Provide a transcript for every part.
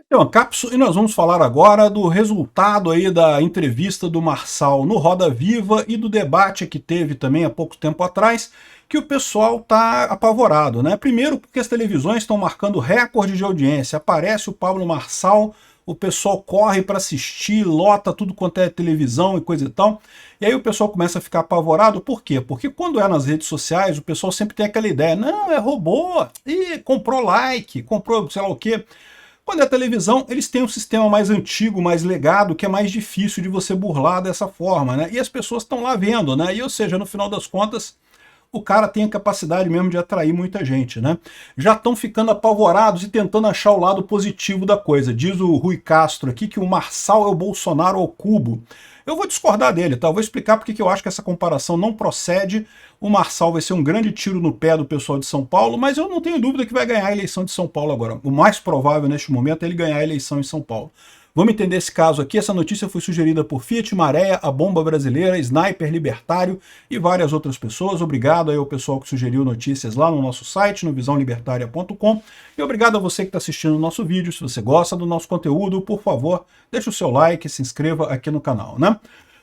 Então, Capso, e nós vamos falar agora do resultado aí da entrevista do Marçal no Roda Viva e do debate que teve também há pouco tempo atrás, que o pessoal está apavorado, né? Primeiro porque as televisões estão marcando recorde de audiência, aparece o Pablo Marçal, o pessoal corre para assistir, lota tudo quanto é televisão e coisa e tal, e aí o pessoal começa a ficar apavorado, por quê? Porque quando é nas redes sociais, o pessoal sempre tem aquela ideia, não, é robô, e comprou like, comprou sei lá o quê. Quando é televisão, eles têm um sistema mais antigo, mais legado, que é mais difícil de você burlar dessa forma, né? E as pessoas estão lá vendo, né? E, ou seja, no final das contas, o cara tem a capacidade mesmo de atrair muita gente, né? Já estão ficando apavorados e tentando achar o lado positivo da coisa. Diz o Rui Castro aqui que o Marçal é o Bolsonaro ao cubo. Eu vou discordar dele, tá? Eu vou explicar porque que eu acho que essa comparação não procede. O Marçal vai ser um grande tiro no pé do pessoal de São Paulo, mas eu não tenho dúvida que vai ganhar a eleição de São Paulo agora. O mais provável neste momento é ele ganhar a eleição em São Paulo. Vamos entender esse caso aqui. Essa notícia foi sugerida por Fiat Maré, a Bomba Brasileira, Sniper Libertário e várias outras pessoas. Obrigado aí ao pessoal que sugeriu notícias lá no nosso site, no visãolibertaria.com. E obrigado a você que está assistindo o nosso vídeo. Se você gosta do nosso conteúdo, por favor, deixe o seu like, se inscreva aqui no canal, né?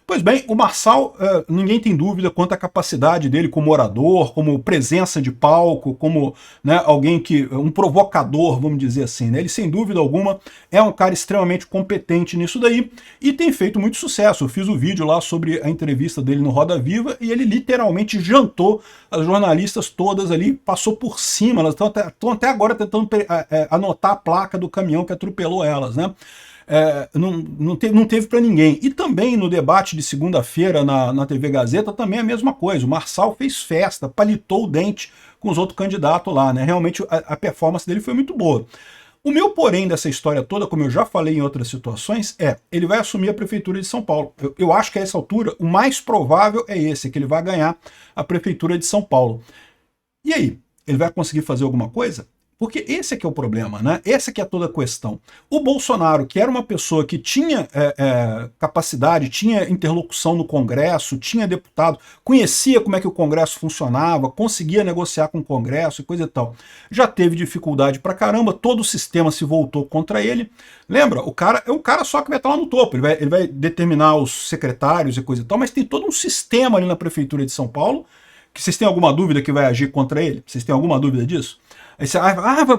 Pois bem, o Marçal, ninguém tem dúvida quanto à capacidade dele como orador, como presença de palco, como, né, alguém que, um provocador, vamos dizer assim, né? Ele sem dúvida alguma é um cara extremamente competente nisso daí e tem feito muito sucesso. Eu fiz o vídeo lá sobre a entrevista dele no Roda Viva e ele literalmente jantou as jornalistas todas ali, passou por cima, elas estão até agora tentando anotar a placa do caminhão que atropelou elas, né? Não teve para ninguém. E também no debate de segunda-feira na TV Gazeta também a mesma coisa. O Marçal fez festa, palitou o dente com os outros candidatos lá, né? Realmente a performance dele foi muito boa. O meu porém dessa história toda, como eu já falei em outras situações, ele vai assumir a prefeitura de São Paulo. Eu acho que a essa altura o mais provável é esse, que ele vai ganhar a prefeitura de São Paulo. E aí, ele vai conseguir fazer alguma coisa? Porque esse é que é o problema, né? Essa que é toda a questão. O Bolsonaro, que era uma pessoa que tinha capacidade, tinha interlocução no Congresso, tinha deputado, conhecia como é que o Congresso funcionava, conseguia negociar com o Congresso e coisa e tal, já teve dificuldade pra caramba, todo o sistema se voltou contra ele. Lembra? O cara é um cara só que vai estar lá no topo, ele vai determinar os secretários e coisa e tal, mas tem todo um sistema ali na Prefeitura de São Paulo, que vocês têm alguma dúvida que vai agir contra ele? Vocês têm alguma dúvida disso? Aí você,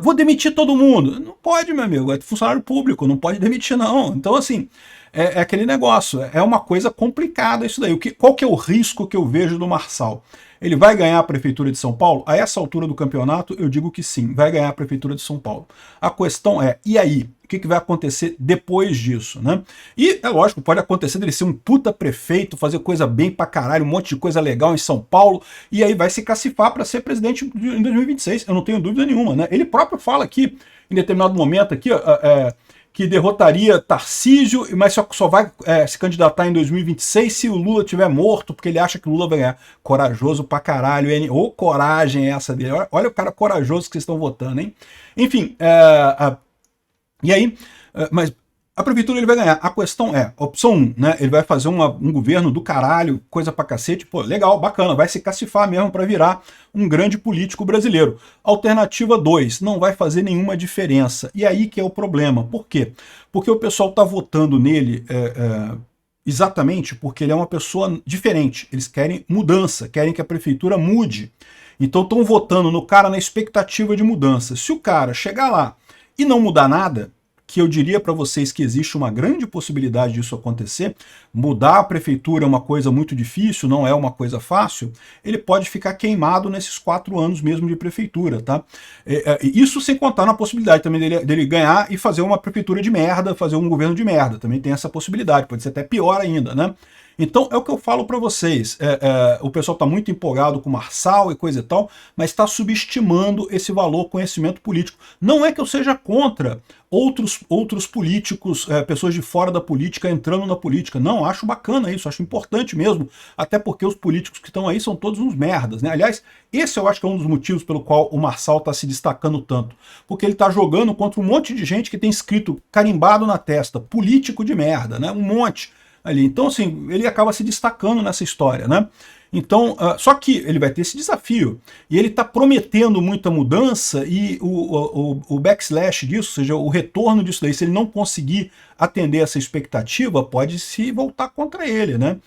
vou demitir todo mundo. Não pode, meu amigo, é funcionário público, não pode demitir não. Então assim, é aquele negócio, é uma coisa complicada isso daí. Qual que é o risco que eu vejo do Marçal? Ele vai ganhar a Prefeitura de São Paulo? A essa altura do campeonato, eu digo que sim, vai ganhar a Prefeitura de São Paulo. A questão é, e aí? O que vai acontecer depois disso, né? E, é lógico, pode acontecer dele ser um puta prefeito, fazer coisa bem pra caralho, um monte de coisa legal em São Paulo, e aí vai se cacifar para ser presidente em 2026, eu não tenho dúvida nenhuma, né? Ele próprio fala aqui, em determinado momento aqui, que derrotaria Tarcísio, mas só vai se candidatar em 2026 se o Lula estiver morto, porque ele acha que o Lula vai ganhar. Corajoso pra caralho, hein? Ô coragem é essa dele. Olha o cara corajoso que vocês estão votando, hein? Enfim, e aí, mas a prefeitura ele vai ganhar. A questão é, opção 1, né? Ele vai fazer um governo do caralho, coisa pra cacete, pô, legal, bacana, vai se cacifar mesmo para virar um grande político brasileiro. Alternativa 2, não vai fazer nenhuma diferença. E aí que é o problema. Por quê? Porque o pessoal tá votando nele exatamente porque ele é uma pessoa diferente. Eles querem mudança, querem que a prefeitura mude. Então estão votando no cara na expectativa de mudança. Se o cara chegar lá e não mudar nada, que eu diria para vocês que existe uma grande possibilidade disso acontecer, mudar a prefeitura é uma coisa muito difícil, não é uma coisa fácil, ele pode ficar queimado nesses 4 anos mesmo de prefeitura, tá? Isso sem contar na possibilidade também dele ganhar e fazer uma prefeitura de merda, fazer um governo de merda, também tem essa possibilidade, pode ser até pior ainda, né? Então é o que eu falo para vocês, o pessoal está muito empolgado com o Marçal e coisa e tal, mas está subestimando esse valor conhecimento político. Não é que eu seja contra outros políticos, pessoas de fora da política entrando na política. Não, acho bacana isso, acho importante mesmo, até porque os políticos que estão aí são todos uns merdas, né? Aliás, esse eu acho que é um dos motivos pelo qual o Marçal está se destacando tanto, porque ele está jogando contra um monte de gente que tem escrito carimbado na testa, político de merda, né? Um monte ali. Então, assim, ele acaba se destacando nessa história, né? Então, só que ele vai ter esse desafio, e ele está prometendo muita mudança, e o backslash disso, ou seja, o retorno disso daí, se ele não conseguir atender essa expectativa, pode se voltar contra ele, né?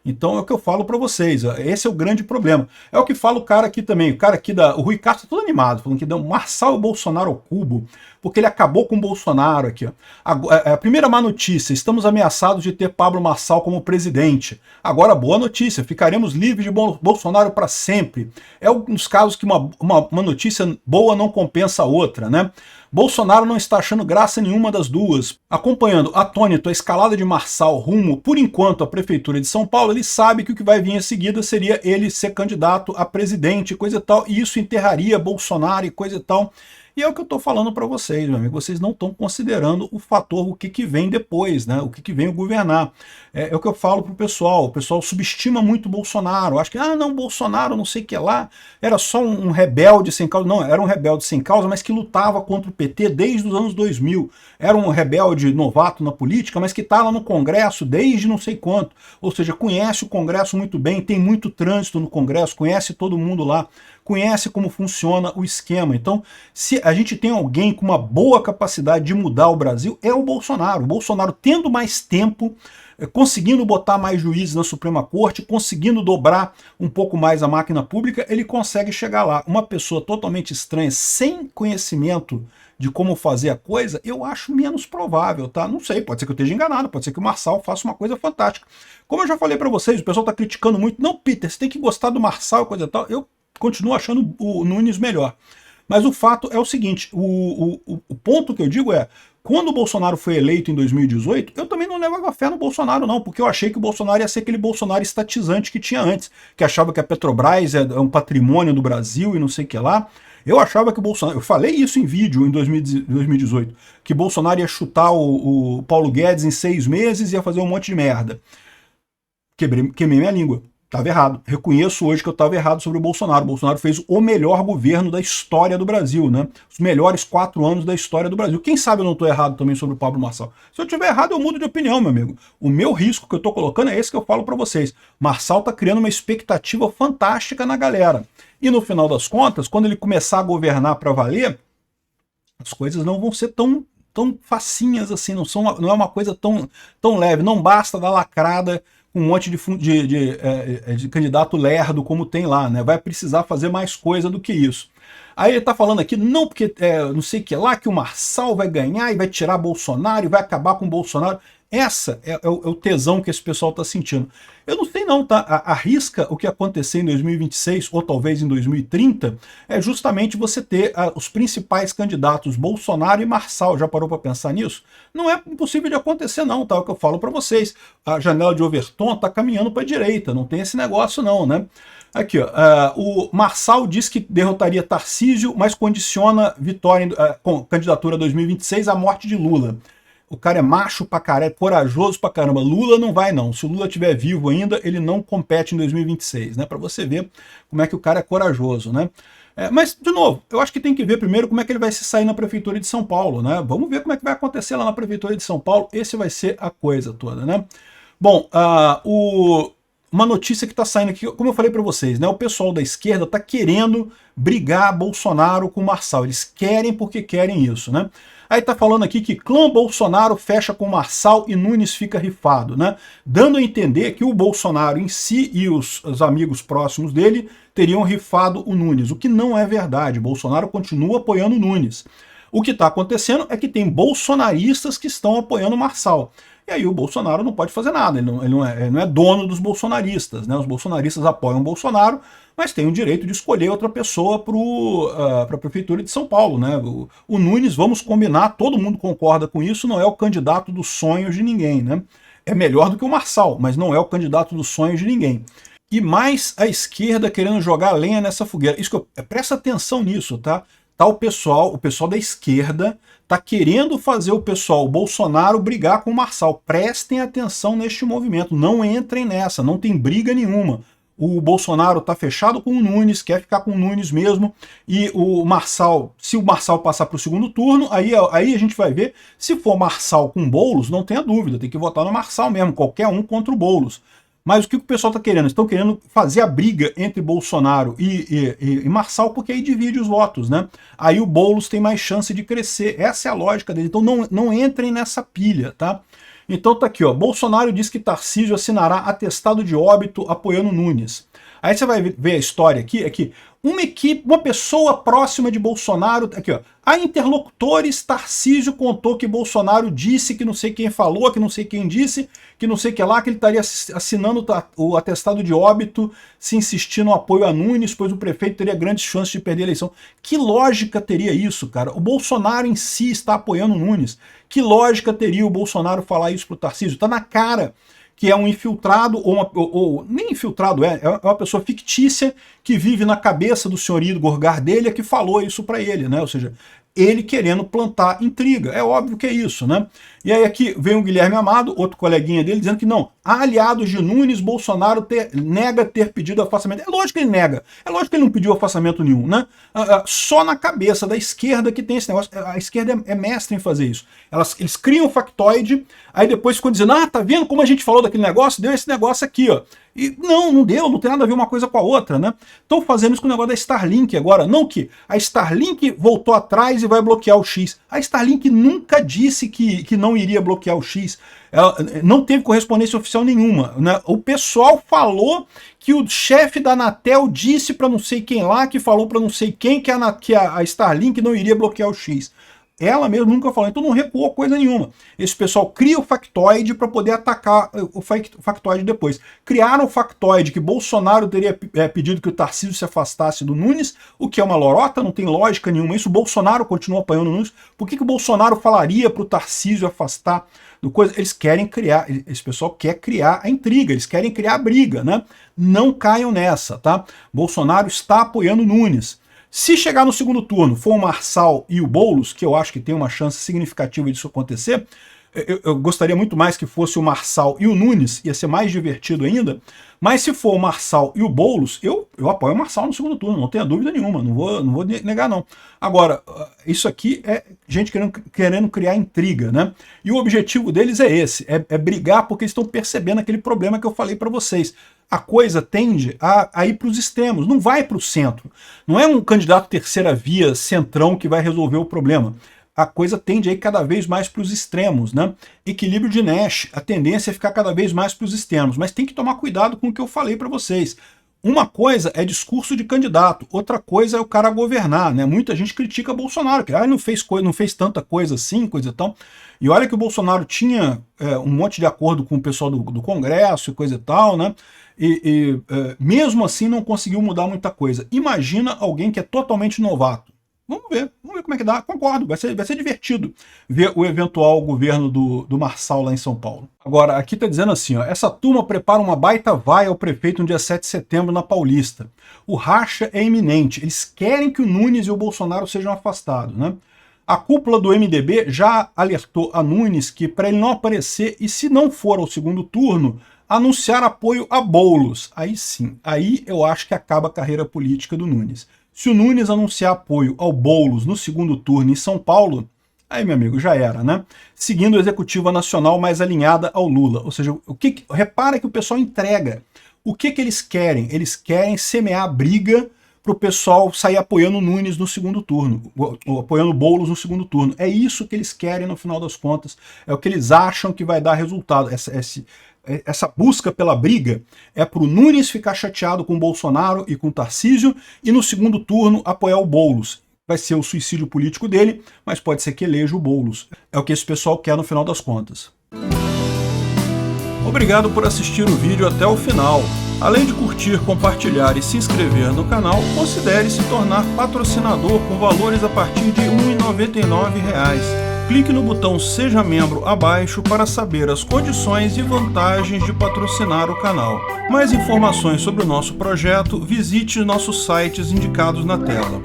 Então é o que eu falo para vocês, esse é o grande problema. É o que fala o cara aqui também, o cara aqui o Rui Castro tá todo animado, falando que deu Marçal e Bolsonaro ao cubo, porque ele acabou com o Bolsonaro aqui. Ó. A primeira má notícia, estamos ameaçados de ter Pablo Marçal como presidente. Agora, boa notícia, ficaremos livres de Bolsonaro para sempre. É um dos casos que uma notícia boa não compensa a outra, né? Bolsonaro não está achando graça nenhuma das duas. Acompanhando atônito a escalada de Marçal rumo, por enquanto, à Prefeitura de São Paulo, ele sabe que o que vai vir em seguida seria ele ser candidato a presidente, coisa e tal, e isso enterraria Bolsonaro e coisa e tal. E é o que eu estou falando para vocês, meu amigo. Vocês não estão considerando o fator, o que vem depois, né? O que vem o governar. É o que eu falo pro pessoal. O pessoal subestima muito o Bolsonaro. Acho que, não, Bolsonaro, não sei o que lá, era só um rebelde sem causa. Não, era um rebelde sem causa, mas que lutava contra o PT desde os anos 2000. Era um rebelde novato na política, mas que está lá no Congresso desde não sei quanto. Ou seja, conhece o Congresso muito bem, tem muito trânsito no Congresso, conhece todo mundo lá, conhece como funciona o esquema. Então, se a gente tem alguém com uma boa capacidade de mudar o Brasil, é o Bolsonaro. O Bolsonaro tendo mais tempo, conseguindo botar mais juízes na Suprema Corte, conseguindo dobrar um pouco mais a máquina pública, ele consegue chegar lá. Uma pessoa totalmente estranha, sem conhecimento de como fazer a coisa, eu acho menos provável, tá? Não sei, pode ser que eu esteja enganado, pode ser que o Marçal faça uma coisa fantástica. Como eu já falei para vocês, o pessoal está criticando muito. Não, Peter, você tem que gostar do Marçal e coisa e tal. Eu continuo achando o Nunes melhor. Mas o fato é o seguinte, o ponto que eu digo é, quando o Bolsonaro foi eleito em 2018, eu também não levava fé no Bolsonaro não, porque eu achei que o Bolsonaro ia ser aquele Bolsonaro estatizante que tinha antes, que achava que a Petrobras é um patrimônio do Brasil e não sei o que lá. Eu achava que o Bolsonaro, eu falei isso em vídeo em 2018, que Bolsonaro ia chutar o Paulo Guedes em 6 meses e ia fazer um monte de merda. Queimei minha língua. Estava errado. Reconheço hoje que eu estava errado sobre o Bolsonaro. O Bolsonaro fez o melhor governo da história do Brasil, né? Os melhores 4 anos da história do Brasil. Quem sabe eu não estou errado também sobre o Pablo Marçal. Se eu estiver errado, eu mudo de opinião, meu amigo. O meu risco que eu estou colocando é esse que eu falo para vocês. Marçal está criando uma expectativa fantástica na galera. E no final das contas, quando ele começar a governar para valer, as coisas não vão ser tão facinhas assim, não é uma coisa tão leve. Não basta dar lacrada com um monte de candidato lerdo como tem lá, né? Vai precisar fazer mais coisa do que isso. Aí ele tá falando aqui, não porque não sei o que lá, que o Marçal vai ganhar e vai tirar Bolsonaro e vai acabar com o Bolsonaro. Essa é o tesão que esse pessoal está sentindo. Eu não sei não, tá? Arrisca o que acontecer em 2026 ou talvez em 2030 é justamente você ter os principais candidatos Bolsonaro e Marçal. Já parou para pensar nisso? Não é impossível de acontecer não, tá? É o que eu falo para vocês. A janela de Overton está caminhando para a direita, não tem esse negócio não, né? Aqui, ó, o Marçal diz que derrotaria Tarcísio, mas condiciona vitória com candidatura 2026 à morte de Lula. O cara é macho pra caralho, corajoso pra caramba. Lula não vai não. Se o Lula estiver vivo ainda, ele não compete em 2026, né? Pra você ver como é que o cara é corajoso, né? Mas, de novo, eu acho que tem que ver primeiro como é que ele vai se sair na Prefeitura de São Paulo, né? Vamos ver como é que vai acontecer lá na Prefeitura de São Paulo. Esse vai ser a coisa toda, né? Bom, uma notícia que está saindo aqui, como eu falei para vocês, né? O pessoal da esquerda está querendo brigar Bolsonaro com o Marçal. Eles querem porque querem isso, né? Aí tá falando aqui que clã Bolsonaro fecha com Marçal e Nunes fica rifado, né? Dando a entender que o Bolsonaro em si e os amigos próximos dele teriam rifado o Nunes, o que não é verdade. Bolsonaro continua apoiando o Nunes. O que está acontecendo é que tem bolsonaristas que estão apoiando o Marçal. E aí o Bolsonaro não pode fazer nada, ele não é dono dos bolsonaristas, né? Os bolsonaristas apoiam o Bolsonaro, mas tem o direito de escolher outra pessoa para a Prefeitura de São Paulo, né? O Nunes, vamos combinar, todo mundo concorda com isso, não é o candidato dos sonhos de ninguém, né? É melhor do que o Marçal, mas não é o candidato dos sonhos de ninguém. E mais a esquerda querendo jogar lenha nessa fogueira. Presta atenção nisso, tá? Tá o pessoal da esquerda tá querendo fazer o Bolsonaro brigar com o Marçal. Prestem atenção neste movimento, não entrem nessa, não tem briga nenhuma. O Bolsonaro tá fechado com o Nunes, quer ficar com o Nunes mesmo, e o Marçal, se o Marçal passar para o segundo turno, aí a gente vai ver, se for Marçal com Boulos, não tenha dúvida, tem que votar no Marçal mesmo, qualquer um contra o Boulos. Mas o que o pessoal está querendo? Estão querendo fazer a briga entre Bolsonaro e Marçal, porque aí divide os votos, né? Aí o Boulos tem mais chance de crescer. Essa é a lógica dele. Então não entrem nessa pilha, tá? Então tá aqui, ó. Bolsonaro diz que Tarcísio assinará atestado de óbito apoiando Nunes. Aí você vai ver a história aqui, é que uma pessoa próxima de Bolsonaro, aqui ó, a interlocutores, Tarcísio contou que Bolsonaro disse que não sei quem falou, que não sei quem disse, que não sei que lá, que ele estaria assinando o atestado de óbito se insistir no apoio a Nunes, pois o prefeito teria grandes chances de perder a eleição. Que lógica teria isso, cara? O Bolsonaro em si está apoiando Nunes. Que lógica teria o Bolsonaro falar isso pro Tarcísio? Tá na cara que é um infiltrado, ou nem infiltrado, é uma pessoa fictícia que vive na cabeça do senhor Igor Gardelha que falou isso para ele, né? Ou seja, ele querendo plantar intriga. É óbvio que é isso, né? E aí aqui vem o Guilherme Amado, outro coleguinha dele, dizendo que não, aliados de Nunes, Bolsonaro nega ter pedido afastamento. É lógico que ele nega. É lógico que ele não pediu afastamento nenhum, né? Só na cabeça da esquerda que tem esse negócio. A esquerda é mestre em fazer isso. Eles criam um factoide, aí depois ficam dizendo, tá vendo como a gente falou daquele negócio? Deu esse negócio aqui, ó. E não deu, não tem nada a ver uma coisa com a outra, né? Estão fazendo isso com o negócio da Starlink agora. Não que a Starlink voltou atrás e vai bloquear o X. A Starlink nunca disse que não iria bloquear o X. Ela não teve correspondência oficial nenhuma, né? O pessoal falou que o chefe da Anatel disse para não sei quem lá, que falou para não sei quem que a Starlink não iria bloquear o X. Ela mesmo nunca falou, então não recuou coisa nenhuma. Esse pessoal cria o factoide para poder atacar o factoide depois. Criaram o factoide que Bolsonaro teria pedido que o Tarcísio se afastasse do Nunes, o que é uma lorota, não tem lógica nenhuma isso. O Bolsonaro continua apanhando o Nunes. Por que o Bolsonaro falaria para o Tarcísio afastar do coisa? Eles querem criar, esse pessoal quer criar a intriga, eles querem criar a briga, né? Não caiam nessa, tá? Bolsonaro está apoiando o Nunes. Se chegar no segundo turno for o Marçal e o Boulos, que eu acho que tem uma chance significativa disso acontecer, eu gostaria muito mais que fosse o Marçal e o Nunes, ia ser mais divertido ainda, mas se for o Marçal e o Boulos, eu apoio o Marçal no segundo turno, não tenha dúvida nenhuma, não vou negar não. Agora, isso aqui é gente querendo criar intriga, né? E o objetivo deles é esse, é brigar porque eles estão percebendo aquele problema que eu falei para vocês. A coisa tende a ir para os extremos, não vai para o centro. Não é um candidato terceira via, centrão, que vai resolver o problema. A coisa tende a ir cada vez mais para os extremos, né? Equilíbrio de Nash, a tendência é ficar cada vez mais para os extremos, mas tem que tomar cuidado com o que eu falei para vocês. Uma coisa é discurso de candidato, outra coisa é o cara governar, né? Muita gente critica Bolsonaro, que não fez tanta coisa assim, coisa e tal. E olha que o Bolsonaro tinha um monte de acordo com o pessoal do Congresso e coisa e tal, né? Mesmo assim não conseguiu mudar muita coisa. Imagina alguém que é totalmente novato. Vamos ver como é que dá. Concordo, vai ser divertido ver o eventual governo do Marçal lá em São Paulo. Agora, aqui tá dizendo assim, ó, essa turma prepara uma baita vaia ao prefeito no dia 7 de setembro na Paulista. O racha é iminente, eles querem que o Nunes e o Bolsonaro sejam afastados, né? A cúpula do MDB já alertou a Nunes que para ele não aparecer e se não for ao segundo turno, anunciar apoio a Boulos. Aí sim, aí eu acho que acaba a carreira política do Nunes. Se o Nunes anunciar apoio ao Boulos no segundo turno em São Paulo, aí, meu amigo, já era, né? Seguindo a executiva nacional mais alinhada ao Lula. Ou seja, repara que o pessoal entrega. O que eles querem? Eles querem semear a briga para o pessoal sair apoiando o Nunes no segundo turno, ou apoiando o Boulos no segundo turno. É isso que eles querem no final das contas. É o que eles acham que vai dar resultado. Essa busca pela briga é para o Nunes ficar chateado com o Bolsonaro e com o Tarcísio e no segundo turno apoiar o Boulos. Vai ser o suicídio político dele, mas pode ser que eleja o Boulos. É o que esse pessoal quer no final das contas. Obrigado por assistir o vídeo até o final. Além de curtir, compartilhar e se inscrever no canal, considere se tornar patrocinador com valores a partir de R$ 1,99. Clique no botão Seja Membro abaixo para saber as condições e vantagens de patrocinar o canal. Mais informações sobre o nosso projeto, visite nossos sites indicados na tela.